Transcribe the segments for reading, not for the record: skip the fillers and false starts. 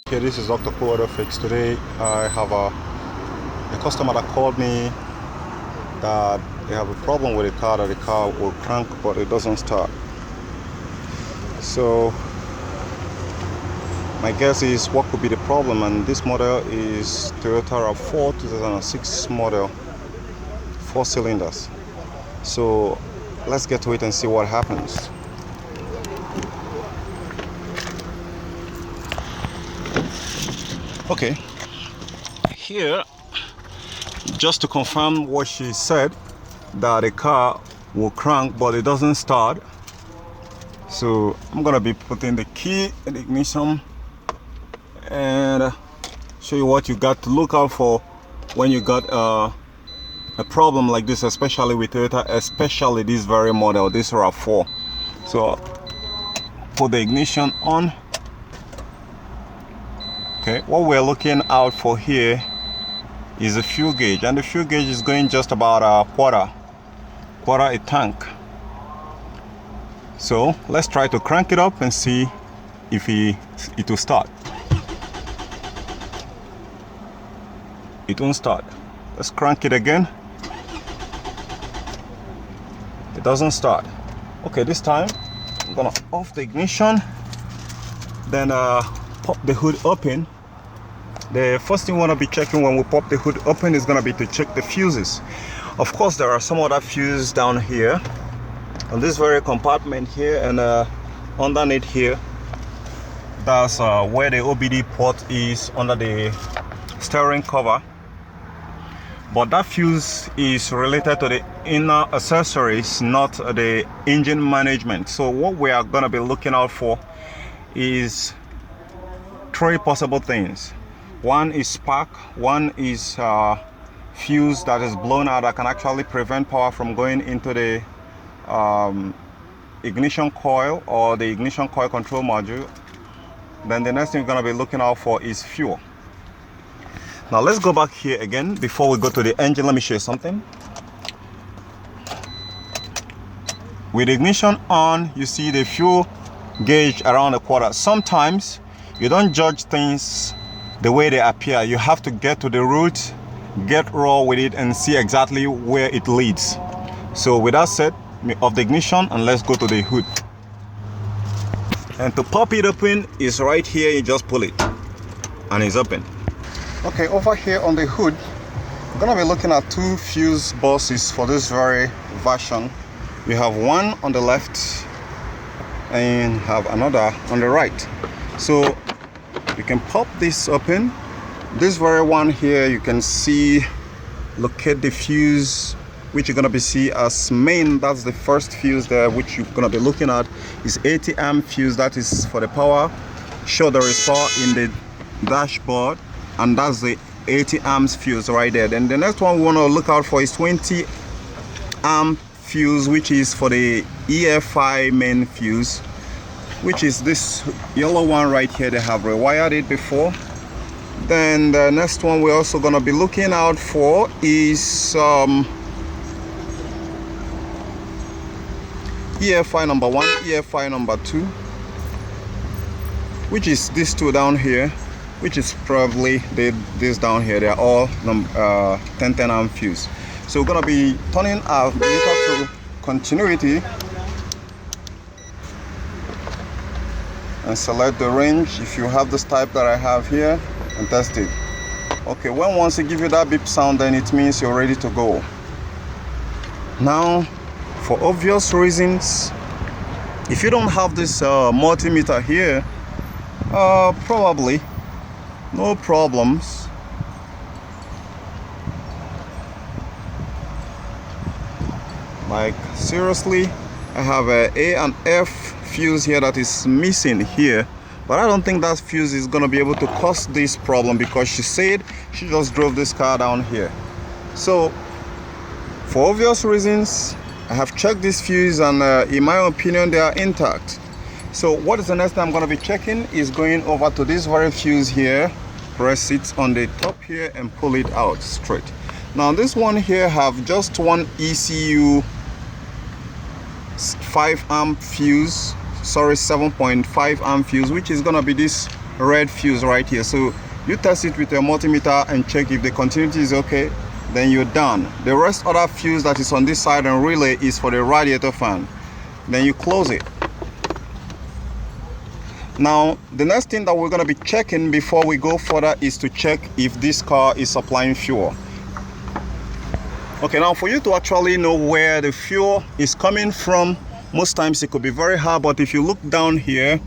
Okay, this is Dr. Cool Fix. Today I have a customer that called me that they have a problem with the car, that the car will crank but it doesn't start. So my guess is what could be the problem, and this model is Toyota Rav4 2006 model, 4 cylinders. So let's get to it and see what happens. Okay, here, just to confirm what she said, that the car will crank but it doesn't start. So I'm gonna be putting the key in the ignition and show you what you got to look out for when you got a problem like this, especially with Toyota, especially this very model, this Rav4. So put the ignition on. Okay, what we're looking out for here is a fuel gauge, and the fuel gauge is going just about a quarter a tank. So let's try to crank it up and see if it will start. It won't start. Let's crank it again. It doesn't start. Okay, this time I'm gonna off the ignition, then pop the hood open. The first thing we want to be checking when we pop the hood open is going to be to check the fuses. Of course, there are some other fuses down here on this very compartment here, and underneath here, that's where the OBD port is under the steering cover. But that fuse is related to the inner accessories, not the engine management. So what we are going to be looking out for is 3 possible things. One is spark, one is fuse that is blown out that can actually prevent power from going into the ignition coil or the ignition coil control module. Then the next thing we're going to be looking out for is fuel. Now let's go back here again before we go to the engine. Let me show you something. With the ignition on, you see the fuel gauge around a quarter. Sometimes you don't judge things the way they appear. You have to get to the root, get raw with it, and see exactly where it leads. So with that said, off the ignition and let's go to the hood. And to pop it open is right here. You just pull it and it's open. Okay, over here on the hood, we're gonna be looking at 2 fuse boxes for this very version. We have one on the left and have another on the right. So you can pop this open. This very one here, you can see, locate the fuse, which you're gonna be see as main. That's the first fuse there, which you're gonna be looking at is 80 amp fuse. That is for the power. Show there is power in the dashboard, and that's the 80 amps fuse right there. Then the next one we want to look out for is 20 amp fuse, which is for the EFI main fuse, which is this yellow one right here. They have rewired it before. Then the next one we're also going to be looking out for is EFI number 1, EFI number 2, which is these 2 down here, which is probably this down here. They're all 10 amp fuse. So we're going to be turning our meter to continuity and select the range if you have this type that I have here, and test it. Okay, once it give you that beep sound, then it means you're ready to go. Now, for obvious reasons, if you don't have this multimeter here, probably no problems. Like seriously, I have a and F fuse here that is missing here, but I don't think that fuse is going to be able to cause this problem, because she said she just drove this car down here. So for obvious reasons, I have checked this fuse, and in my opinion they are intact. So what is the next thing I'm going to be checking is going over to this very fuse here, press it on the top here and pull it out straight. Now this one here have just one ECU 5 amp fuse, sorry, 7.5 amp fuse, which is gonna be this red fuse right here. So you test it with your multimeter and check if the continuity is okay, then you're done. The rest other fuse that is on this side and relay is for the radiator fan. Then you close it. Now the next thing that we're going to be checking before we go further is to check if this car is supplying fuel. Okay, now for you to actually know where the fuel is coming from, most times it could be very hard, but if you look down here,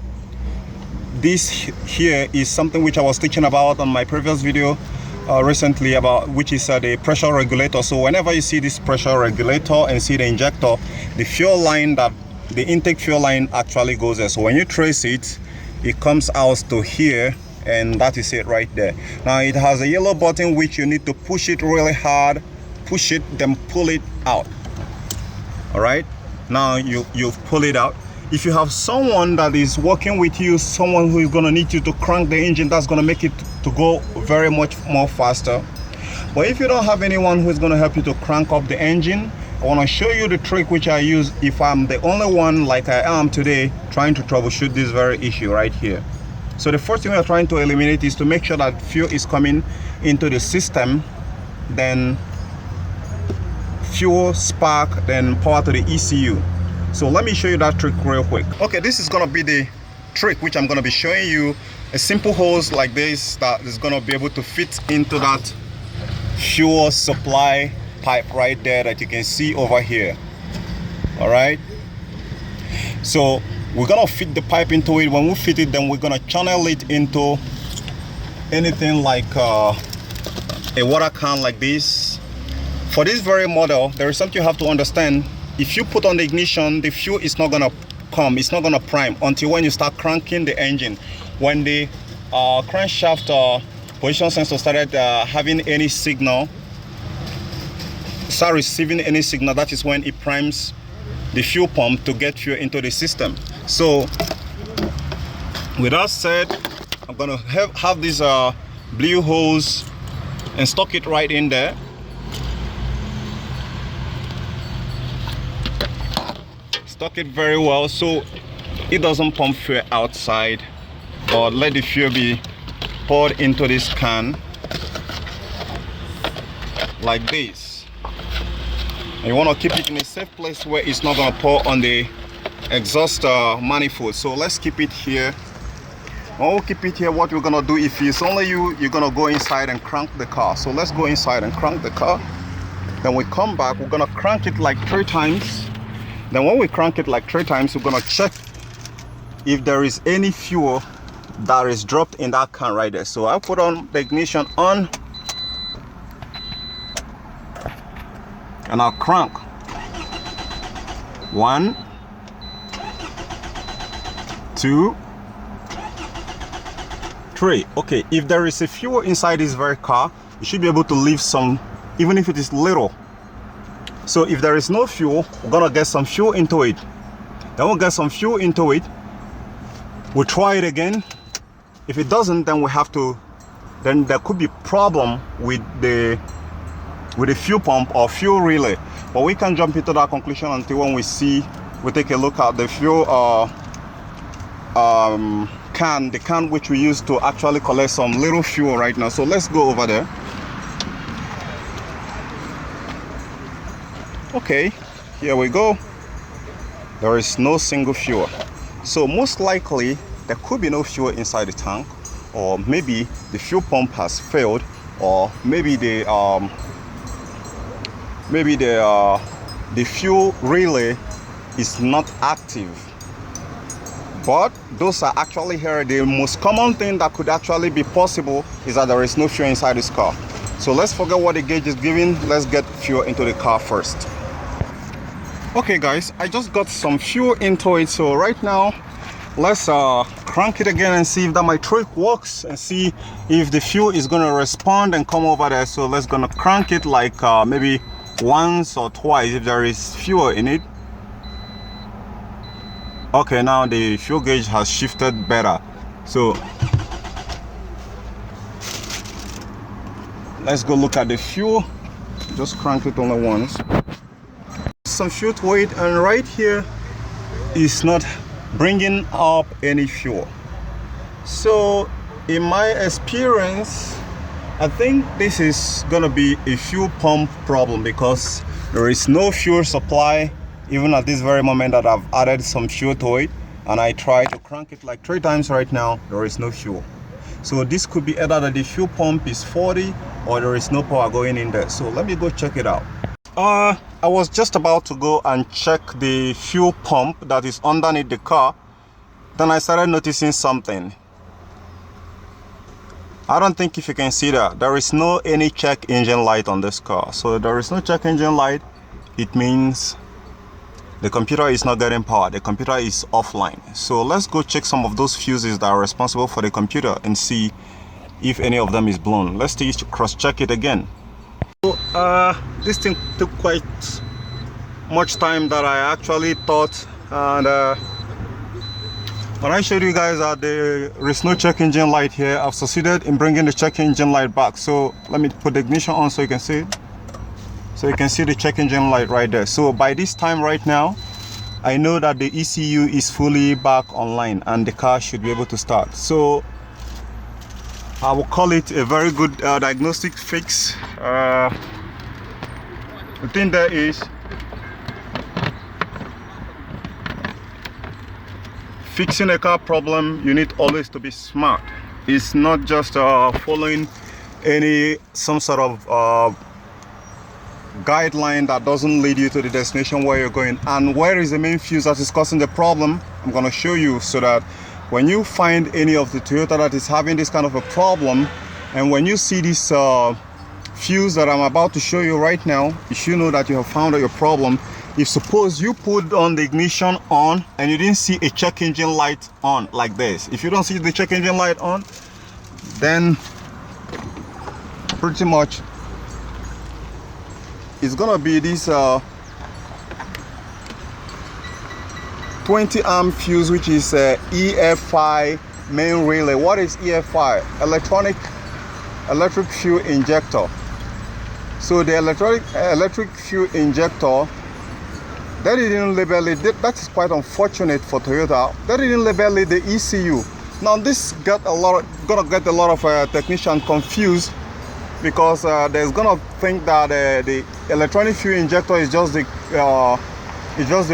this here is something which I was teaching about on my previous video recently, about which is the pressure regulator. So whenever you see this pressure regulator and see the injector, the fuel line, that the intake fuel line actually goes there. So when you trace it, it comes out to here, and that is it right there. Now it has a yellow button which you need to push it really hard, push it, then pull it out. All right, now you've pulled it out. If you have someone that is working with you, someone who is going to need you to crank the engine, that's going to make it to go very much more faster. But if you don't have anyone who is going to help you to crank up the engine, I want to show you the trick which I use if I'm the only one, like I am today, trying to troubleshoot this very issue right here. So the first thing we're trying to eliminate is to make sure that fuel is coming into the system, then fuel, spark, then power to the ECU. So let me show you that trick real quick. Okay, this is going to be the trick which I'm going to be showing you. A simple hose like this that is going to be able to fit into that fuel supply pipe right there that you can see over here. All right, so we're gonna fit the pipe into it. When we fit it, then we're gonna channel it into anything like a water can like this. For this very model, there is something you have to understand. If you put on the ignition, the fuel is not gonna come, it's not gonna prime until when you start cranking the engine. When the crankshaft position sensor started having any signal, start receiving any signal, that is when it primes the fuel pump to get fuel into the system. So with that said, I'm gonna have this blue hose and stuck it right in there. Stuck it very well so it doesn't pump fuel outside, but let the fuel be poured into this can like this. And you want to keep it in a safe place where it's not going to pour on the exhaust manifold. So let's keep it here. When we keep it here, what we're going to do, if it's only you, you're going to go inside and crank the car. So let's go inside and crank the car. Then we come back, we're going to crank it like 3 times. Then when we crank it like 3 times, we're going to check if there is any fuel that is dropped in that can right there. So I put on the ignition on, and I'll crank. 1, 2, 3. Okay, if there is a fuel inside this very car, you should be able to leave some, even if it is little. So if there is no fuel, we're gonna get some fuel into it. Then we'll get some fuel into it. We'll try it again. If it doesn't, then we have to, then there could be problem with the fuel pump or fuel relay. But we can jump into that conclusion until when we take a look at the fuel can, the can which we use to actually collect some little fuel right now. So let's go over there. Okay, here we go. There is no single fuel. So most likely there could be no fuel inside the tank, or maybe the fuel pump has failed, or maybe the fuel relay is not active. But those are actually here. The most common thing that could actually be possible is that there is no fuel inside this car. So let's forget what the gauge is giving. Let's get fuel into the car first. Okay guys, I just got some fuel into it. So right now, let's crank it again and see if that my trick works, and see if the fuel is gonna respond and come over there. So let's gonna crank it like maybe once or twice if there is fuel in it. Okay, now the fuel gauge has shifted better. So let's go look at the fuel. Just crank it only once. Some fuel to it, and right here is not bringing up any fuel. So in my experience, I think this is gonna be a fuel pump problem, because there is no fuel supply even at this very moment that I've added some fuel to it, and I tried to crank it like 3 times right now. There is no fuel. So this could be either that the fuel pump is 40 or there is no power going in there. So let me go check it out. I was just about to go and check the fuel pump that is underneath the car. Then I started noticing something. I don't think if you can see that there is no any check engine light on this car. So there is no check engine light. It means the computer is not getting power. The computer is offline. So let's go check some of those fuses that are responsible for the computer and see if any of them is blown. Let's cross check it again. So this thing took quite much time that I actually thought, and when I showed you guys that there is no check engine light here, I've succeeded in bringing the check engine light back. So let me put the ignition on so you can see it. So you can see the check engine light right there. So by this time right now, I know that the ECU is fully back online and the car should be able to start. So I will call it a very good diagnostic fix. The thing there is, fixing a car problem, you need always to be smart. It's not just following some sort of guideline that doesn't lead you to the destination where you're going. And where is the main fuse that is causing the problem? I'm going to show you, so that when you find any of the Toyota that is having this kind of a problem, and when you see this fuse that I'm about to show you right now, you should know that you have found out your problem. If suppose you put on the ignition on and you didn't see a check engine light on like this, if you don't see the check engine light on, then pretty much it's gonna be this 20 amp fuse, which is EFI main relay. What is EFI? Electric fuel injector. So the electric fuel injector, they didn't label it. That is quite unfortunate for Toyota. They didn't label it the ECU. Now this gonna get a lot of technicians confused, because they're gonna think that the electronic fuel injector is just the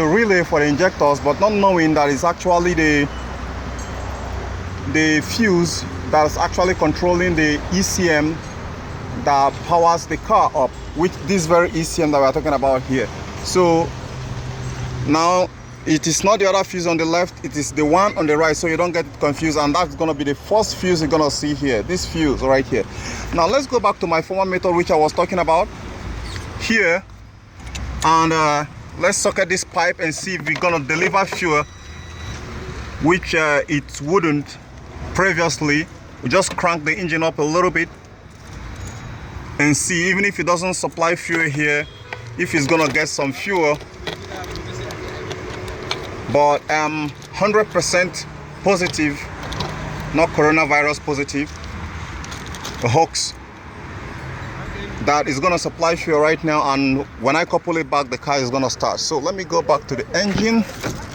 relay for the injectors, but not knowing that it's actually the fuse that's actually controlling the ECM that powers the car up, with this very ECM that we're talking about here. So now it is not the other fuse on the left, it is the one on the right, so you don't get it confused. And that's going to be the first fuse you're going to see here, this fuse right here. Now let's go back to my former method which I was talking about here, and let's socket this pipe and see if we're going to deliver fuel, which it wouldn't previously. We just crank the engine up a little bit and see, even if it doesn't supply fuel here, if it's going to get some fuel. But 100% positive, not coronavirus positive, a hoax, that is going to supply fuel right now, and when I couple it back, the car is going to start. So let me go back to the engine.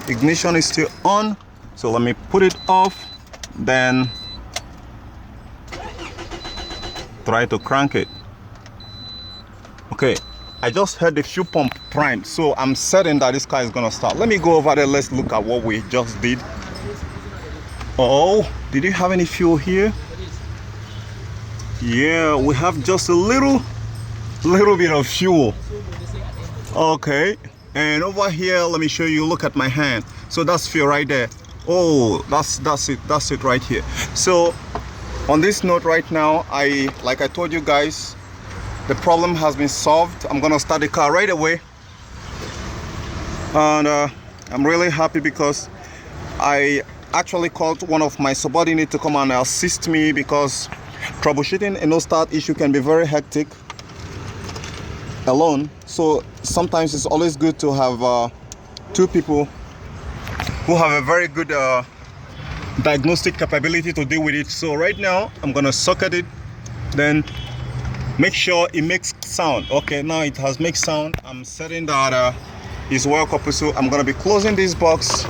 Ignition is still on, so let me put it off, then try to crank it. Okay, I just heard the fuel pump prime, so I'm certain that this car is gonna start. Let me go over there. Let's look at what we just did. Oh, did you have any fuel here? Yeah, we have just a little bit of fuel. Okay, and over here, let me show you. Look at my hand. So that's fuel right there. Oh, that's it right here. So on this note right now, like I told you guys, the problem has been solved. I'm gonna start the car right away, and I'm really happy because I actually called one of my subordinates to come and assist me, because troubleshooting a no start issue can be very hectic alone. So sometimes it's always good to have 2 people who have a very good diagnostic capability to deal with it. So right now I'm gonna socket it, then make sure it makes sound. Okay, now it has made sound. I'm setting that it's well coupled, so I'm gonna be closing this box,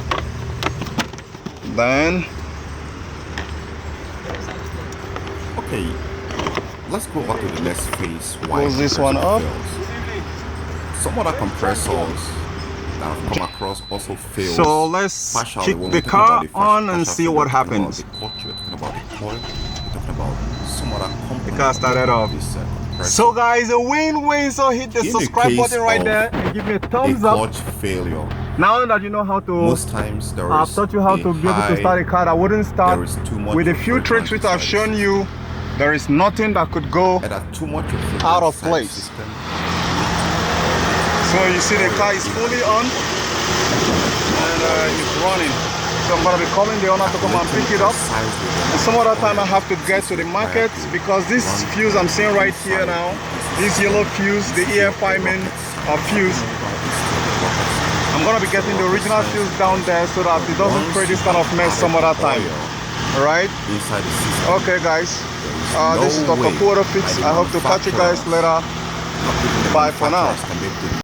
then let's go on to the next phase. Close this one up. Some other compressors that I've come across also fail. So let's kick the car on and see what happens. The car started off. So guys, a win-win. So hit the subscribe button right there and give me a thumbs up. Clutch failure. Now that you know how to, most times I've taught you how to be able to start a car that wouldn't start. With a few tricks which I've shown you, there is nothing that could go out of place. So you see the car is fully on and it's running. So I'm going to be calling the owner to come and pick it up. And some other time I have to get to the market because this fuse I'm seeing right here now, this yellow fuse, the EFM Fuse, I'm going to be getting the original fuse down there so that it doesn't create this kind of mess some other time. Alright? Okay guys, this is Dr. Fix. I hope to catch you guys later. Bye for now.